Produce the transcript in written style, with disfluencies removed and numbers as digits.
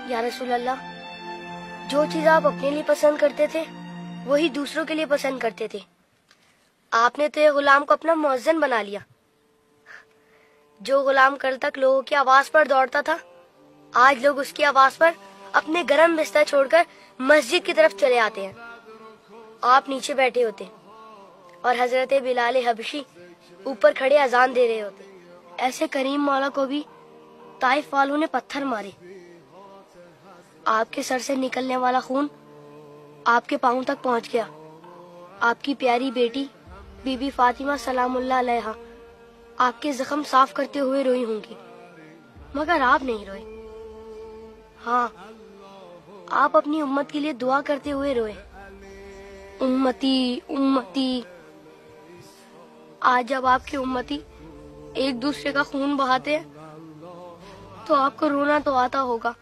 یا رسول اللہ، جو چیز آپ اپنے لیے پسند کرتے تھے وہی دوسروں کے لیے پسند کرتے تھے. آپ نے تو یہ غلام کو اپنا مؤذن بنا لیا. جو غلام کل تک لوگوں کی آواز پر دوڑتا تھا، آج لوگ اس کی آواز پر اپنے گرم بستر چھوڑ کر مسجد کی طرف چلے آتے ہیں. آپ نیچے بیٹھے ہوتے اور حضرت بلال حبشی اوپر کھڑے اذان دے رہے ہوتے. ایسے کریم مولا کو بھی طائف والوں نے پتھر مارے. آپ کے سر سے نکلنے والا خون آپ کے پاؤں تک پہنچ گیا. آپ کی پیاری بیٹی بی بی فاطمہ سلام اللہ علیہا آپ کے زخم صاف کرتے ہوئے روئی ہوں گی، مگر آپ نہیں روئے. ہاں، آپ اپنی امت کے لیے دعا کرتے ہوئے روئے. امتی امتی. آج جب آپ کے امتی ایک دوسرے کا خون بہاتے ہیں تو آپ کو رونا تو آتا ہوگا،